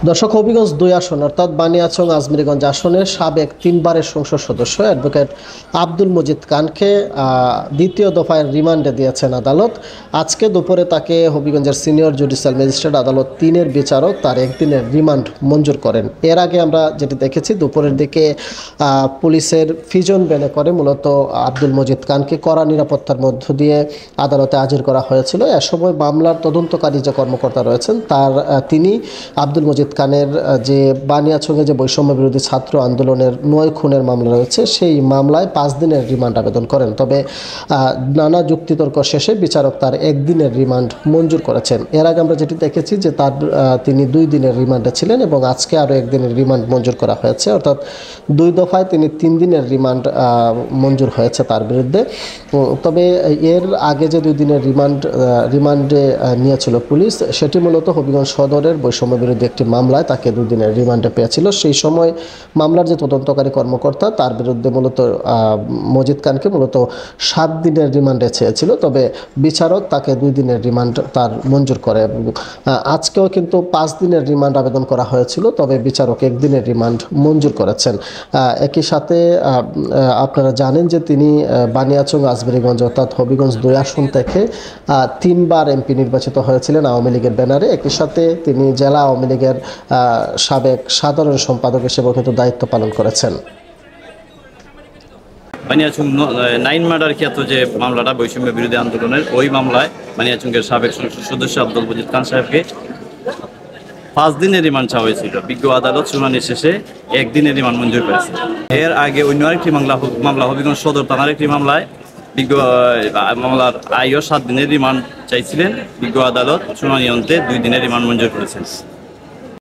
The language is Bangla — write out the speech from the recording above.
দর্শক, হবিগঞ্জ ২ আসন অর্থাৎ বানিয়াচং আজমিরগঞ্জ আসনের সাবেক ৩ বারের সংসদ সদস্য অ্যাডভোকেট আব্দুল মজিদ খানকে দ্বিতীয় দফায় রিমান্ডে দিয়েছেন আদালত। আজকে দুপুরে তাকে হবিগঞ্জের সিনিয়র জুডিশিয়াল ম্যাজিস্ট্রেট আদালত ৩-এর বিচারক তার একদিনের রিমান্ড মঞ্জুর করেন। এর আগে আমরা যেটি দেখেছি, দুপুরের দিকে পুলিশের ফিজন বেনে করে মূলত আব্দুল মজিদ খানকে কড়া নিরাপত্তার মধ্য দিয়ে আদালতে হাজির করা হয়েছিল। এ সময় মামলার তদন্তকারী যে কর্মকর্তা রয়েছেন তিনি আব্দুল মজিদ খানের যে বানিয়াচংয়ে যে বৈষম্য বিরোধী ছাত্র আন্দোলনের ৯ খুনের মামলা রয়েছে সেই মামলায় ৫ দিনের রিমান্ড আবেদন করেন। তবে নানা যুক্তিতর্ক শেষে বিচারক তার একদিনের রিমান্ড মঞ্জুর করেছেন। এর আগে আমরা যেটি দেখেছি যে তিনি 2 দিনের রিমান্ডে ছিলেন এবং আজকে আরও একদিনের রিমান্ড মঞ্জুর করা হয়েছে, অর্থাৎ 2 দফায় তিনি 3 দিনের রিমান্ড মঞ্জুর হয়েছে তার বিরুদ্ধে। তবে এর আগে যে 2 দিনের রিমান্ডে নিয়েছিল পুলিশ, সেটি মূলত হবিগঞ্জ সদরের বৈষম্য বিরোধী একটি মামলায় তাকে 2 দিনের রিমান্ডে পেয়েছিল। সেই সময় মামলার যে তদন্তকারী কর্মকর্তা তার বিরুদ্ধে মূলত মজিদ খানকে মূলত 7 দিনের রিমান্ডে চেয়েছিল, তবে বিচারক তাকে 2 দিনের রিমান্ড তার মঞ্জুর করে। আজকেও কিন্তু 5 দিনের রিমান্ড আবেদন করা হয়েছিল, তবে বিচারক 1 দিনের রিমান্ড মঞ্জুর করেছেন। একই সাথে আপনারা জানেন যে তিনি বানিয়াচং আজমিরগঞ্জ অর্থাৎ হবিগঞ্জ 2 আসন থেকে 3 বার এমপি নির্বাচিত হয়েছিলেন আওয়ামী লীগের ব্যানারে। একই সাথে তিনি জেলা আওয়ামী লীগের সাবেক সাধারণ সম্পাদক হিসেবে কিন্তু দায়িত্ব পালন করেছেন। বানিয়াচং 9 মার্ডার খ্যাত যে মামলাটা বৈষম্য বিরোধী আন্দোলনের, ওই মামলায় বানিয়াচংয়ের সাবেক সংসদ সদস্য আব্দুল মজিদ খান সাহেবকে 5 দিনের রিমান্ড চাওয়া হয়েছিল। বিজ্ঞ আদালত শুনানি শেষে 1 দিনের রিমান্ড মঞ্জুর করেছে। এর আগে অন্য আরেকটি মামলা হবিগঞ্জ সদর থানার একটি মামলায় মামলার আইও 7 দিনের রিমান্ড চাইছিলেন। বিজ্ঞ আদালত শুনানি অন্তে 2 দিনের রিমান্ড মঞ্জুর করেছেন।